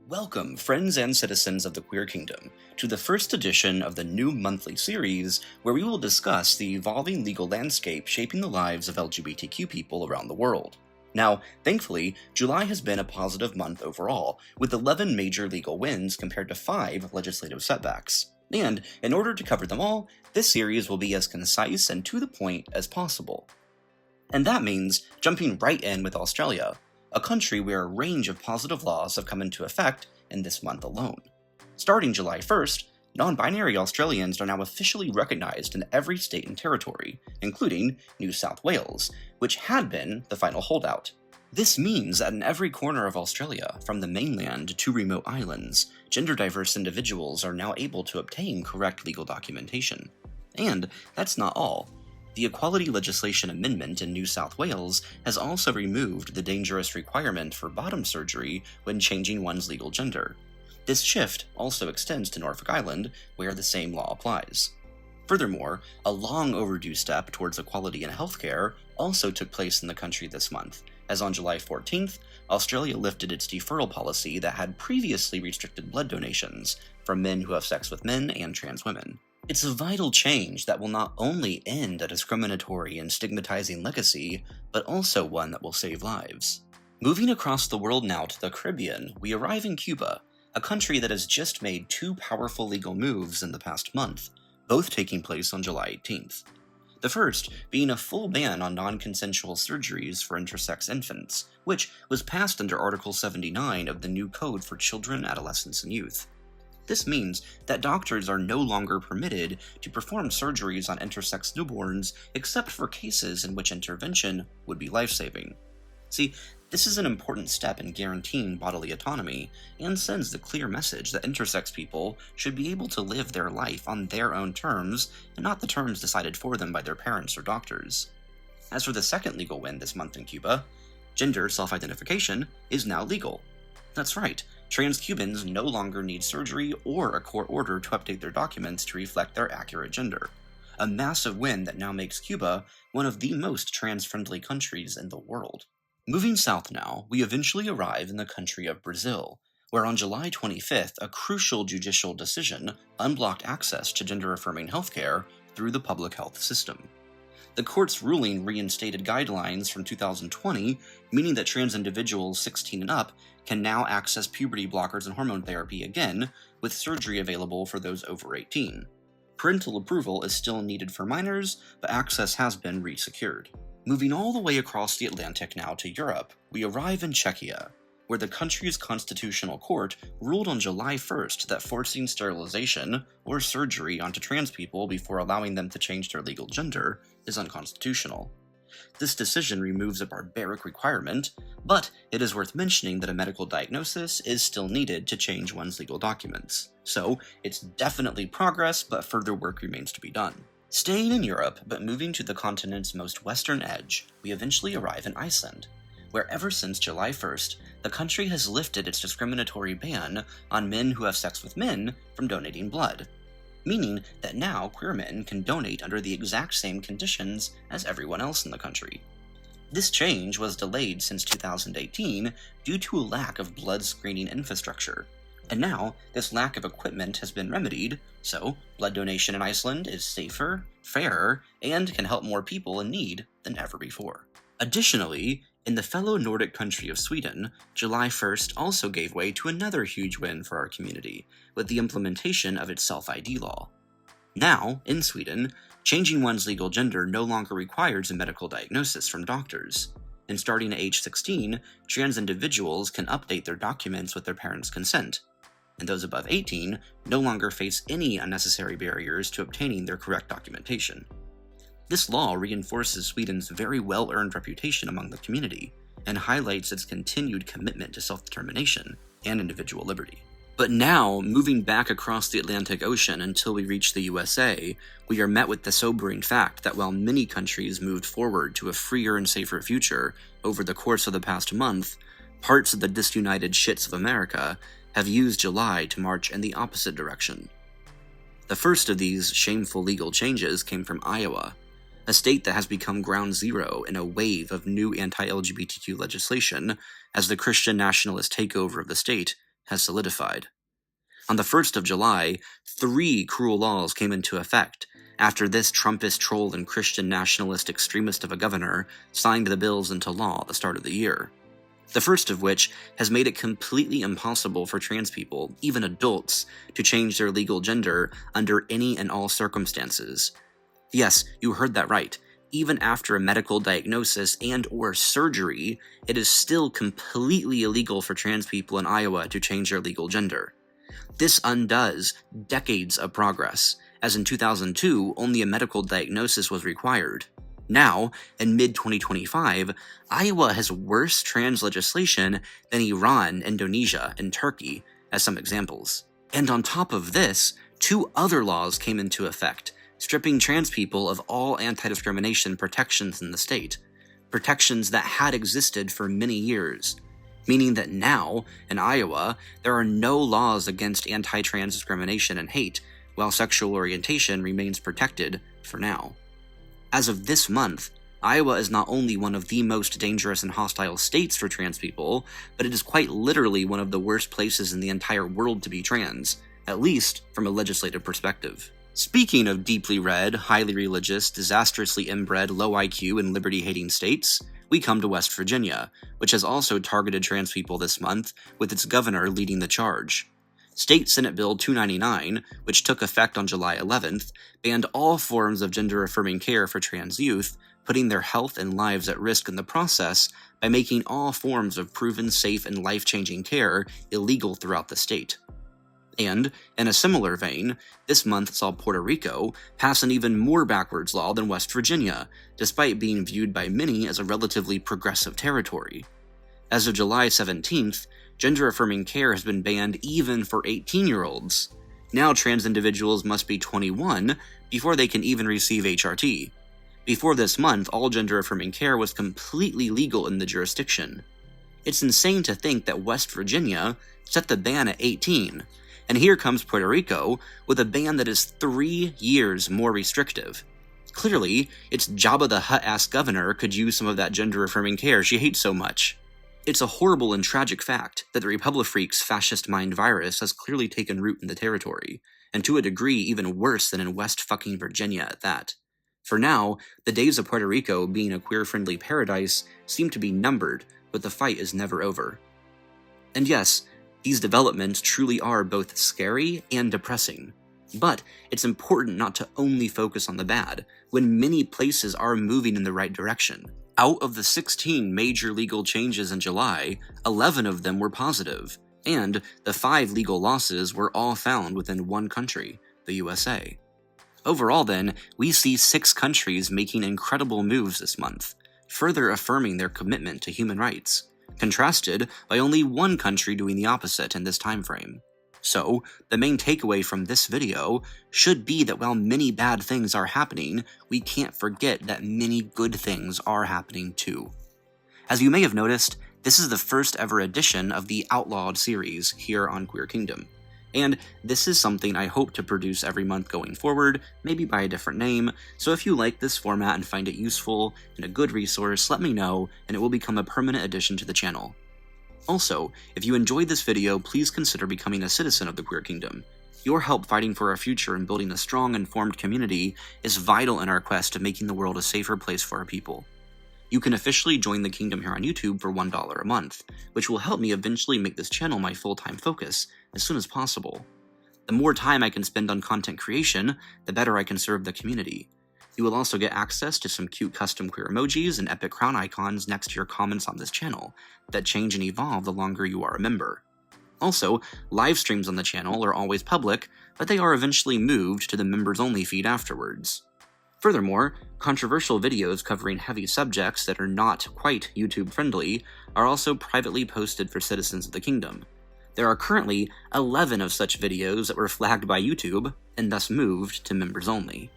Welcome, friends and citizens of the Queer Kingdom, to the first edition of the new monthly series where we will discuss the evolving legal landscape shaping the lives of LGBTQ people around the world. Now, thankfully, July has been a positive month overall, with 11 major legal wins compared to 5 legislative setbacks. And, in order to cover them all, this series will be as concise and to the point as possible. And that means jumping right in with Australia, a country where a range of positive laws have come into effect in this month alone. Starting July 1st, non-binary Australians are now officially recognized in every state and territory, including New South Wales, which had been the final holdout. This means that in every corner of Australia, from the mainland to remote islands, gender-diverse individuals are now able to obtain correct legal documentation. And that's not all. The Equality Legislation Amendment in New South Wales has also removed the dangerous requirement for bottom surgery when changing one's legal gender. This shift also extends to Norfolk Island, where the same law applies. Furthermore, a long overdue step towards equality in healthcare also took place in the country this month, as on July 14th, Australia lifted its deferral policy that had previously restricted blood donations from men who have sex with men and trans women. It's a vital change that will not only end a discriminatory and stigmatizing legacy, but also one that will save lives. Moving across the world now to the Caribbean, we arrive in Cuba, a country that has just made 2 powerful legal moves in the past month, both taking place on July 18th. The first being a full ban on non-consensual surgeries for intersex infants, which was passed under Article 79 of the new Code for Children, Adolescents, and Youth. This means that doctors are no longer permitted to perform surgeries on intersex newborns except for cases in which intervention would be life-saving. See, this is an important step in guaranteeing bodily autonomy and sends the clear message that intersex people should be able to live their life on their own terms and not the terms decided for them by their parents or doctors. As for the second legal win this month in Cuba, gender self-identification is now legal. That's right. Trans Cubans no longer need surgery or a court order to update their documents to reflect their accurate gender. A massive win that now makes Cuba one of the most trans-friendly countries in the world. Moving south now, we eventually arrive in the country of Brazil, where on July 25th, a crucial judicial decision unblocked access to gender-affirming healthcare through the public health system. The court's ruling reinstated guidelines from 2020, meaning that trans individuals 16 and up can now access puberty blockers and hormone therapy again, with surgery available for those over 18. Parental approval is still needed for minors, but access has been re-secured. Moving all the way across the Atlantic now to Europe, we arrive in Czechia, where the country's constitutional court ruled on July 1st that forcing sterilization or surgery onto trans people before allowing them to change their legal gender is unconstitutional. This decision removes a barbaric requirement, but it is worth mentioning that a medical diagnosis is still needed to change one's legal documents. So, it's definitely progress, but further work remains to be done. Staying in Europe, but moving to the continent's most western edge, we eventually arrive in Iceland, where ever since July 1st, the country has lifted its discriminatory ban on men who have sex with men from donating blood, meaning that now queer men can donate under the exact same conditions as everyone else in the country. This change was delayed since 2018 due to a lack of blood screening infrastructure, and now this lack of equipment has been remedied, so blood donation in Iceland is safer, fairer, and can help more people in need than ever before. Additionally, in the fellow Nordic country of Sweden, July 1st also gave way to another huge win for our community, with the implementation of its self-ID law. Now, in Sweden, changing one's legal gender no longer requires a medical diagnosis from doctors, and starting at age 16, trans individuals can update their documents with their parents' consent, and those above 18 no longer face any unnecessary barriers to obtaining their correct documentation. This law reinforces Sweden's very well-earned reputation among the community, and highlights its continued commitment to self-determination and individual liberty. But now, moving back across the Atlantic Ocean until we reach the USA, we are met with the sobering fact that while many countries moved forward to a freer and safer future over the course of the past month, parts of the disunited shits of America have used July to march in the opposite direction. The first of these shameful legal changes came from Iowa, a state that has become ground zero in a wave of new anti-LGBTQ legislation as the Christian nationalist takeover of the state has solidified. On the 1st of July, 3 cruel laws came into effect after this Trumpist troll and Christian nationalist extremist of a governor signed the bills into law at the start of the year. The first of which has made it completely impossible for trans people, even adults, to change their legal gender under any and all circumstances. Yes, you heard that right. Even after a medical diagnosis and/or surgery, it is still completely illegal for trans people in Iowa to change their legal gender. This undoes decades of progress, as in 2002, only a medical diagnosis was required. Now, in mid-2025, Iowa has worse trans legislation than Iran, Indonesia, and Turkey, as some examples. And on top of this, 2 other laws came into effect, stripping trans people of all anti-discrimination protections in the state, protections that had existed for many years, meaning that now, in Iowa, there are no laws against anti-trans discrimination and hate, while sexual orientation remains protected for now. As of this month, Iowa is not only one of the most dangerous and hostile states for trans people, but it is quite literally one of the worst places in the entire world to be trans, at least from a legislative perspective. Speaking of deeply red, highly religious, disastrously inbred, low IQ, and liberty-hating states, we come to West Virginia, which has also targeted trans people this month, with its governor leading the charge. State Senate Bill 299, which took effect on July 11th, banned all forms of gender-affirming care for trans youth, putting their health and lives at risk in the process by making all forms of proven safe and life-changing care illegal throughout the state. And, in a similar vein, this month saw Puerto Rico pass an even more backwards law than West Virginia, despite being viewed by many as a relatively progressive territory. As of July 17th, gender-affirming care has been banned even for 18-year-olds. Now trans individuals must be 21 before they can even receive HRT. Before this month, all gender-affirming care was completely legal in the jurisdiction. It's insane to think that West Virginia set the ban at 18, and here comes Puerto Rico with a ban that is 3 years more restrictive. Clearly, its Jabba the Hutt-ass governor could use some of that gender-affirming care she hates so much. It's a horrible and tragic fact that the Republifreaks' fascist mind virus has clearly taken root in the territory, and to a degree even worse than in West fucking Virginia at that. For now, the days of Puerto Rico being a queer-friendly paradise seem to be numbered, but the fight is never over. And yes, these developments truly are both scary and depressing. But it's important not to only focus on the bad, when many places are moving in the right direction. Out of the 16 major legal changes in July, 11 of them were positive, and the 5 legal losses were all found within one country, the USA. Overall then, we see 6 countries making incredible moves this month, further affirming their commitment to human rights, contrasted by only 1 country doing the opposite in this time frame. So, the main takeaway from this video should be that while many bad things are happening, we can't forget that many good things are happening too. As you may have noticed, this is the first ever edition of the OutLawed series here on Queer Kingdom, and this is something I hope to produce every month going forward, maybe by a different name, so if you like this format and find it useful and a good resource, let me know, and it will become a permanent addition to the channel. Also, if you enjoyed this video, please consider becoming a citizen of the Queer Kingdom. Your help fighting for our future and building a strong, informed community is vital in our quest to making the world a safer place for our people. You can officially join the kingdom here on YouTube for $1 a month, which will help me eventually make this channel my full-time focus as soon as possible. The more time I can spend on content creation, the better I can serve the community. You will also get access to some cute custom queer emojis and epic crown icons next to your comments on this channel that change and evolve the longer you are a member. Also, live streams on the channel are always public, but they are eventually moved to the members-only feed afterwards. Furthermore, controversial videos covering heavy subjects that are not quite YouTube-friendly are also privately posted for citizens of the kingdom. There are currently 11 of such videos that were flagged by YouTube and thus moved to members-only.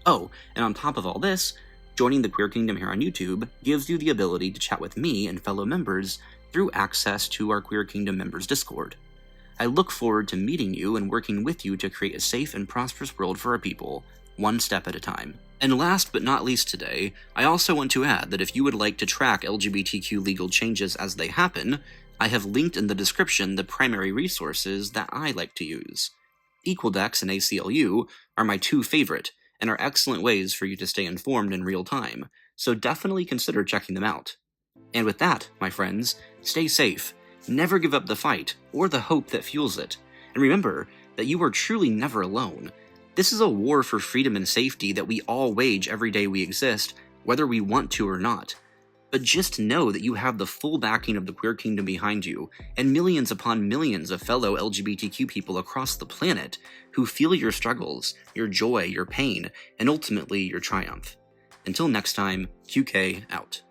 Oh, and on top of all this, joining the Queer Kingdom here on YouTube gives you the ability to chat with me and fellow members through access to our Queer Kingdom members Discord. I look forward to meeting you and working with you to create a safe and prosperous world for our people, one step at a time. And last but not least today, I also want to add that if you would like to track LGBTQ legal changes as they happen, I have linked in the description the primary resources that I like to use. Equaldex and ACLU are my two favorite, and are excellent ways for you to stay informed in real time, so definitely consider checking them out. And with that, my friends, stay safe, never give up the fight, or the hope that fuels it, and remember that you are truly never alone. This is a war for freedom and safety that we all wage every day we exist, whether we want to or not. But just know that you have the full backing of the queer kingdom behind you, and millions upon millions of fellow LGBTQ people across the planet who feel your struggles, your joy, your pain, and ultimately your triumph. Until next time, QK out.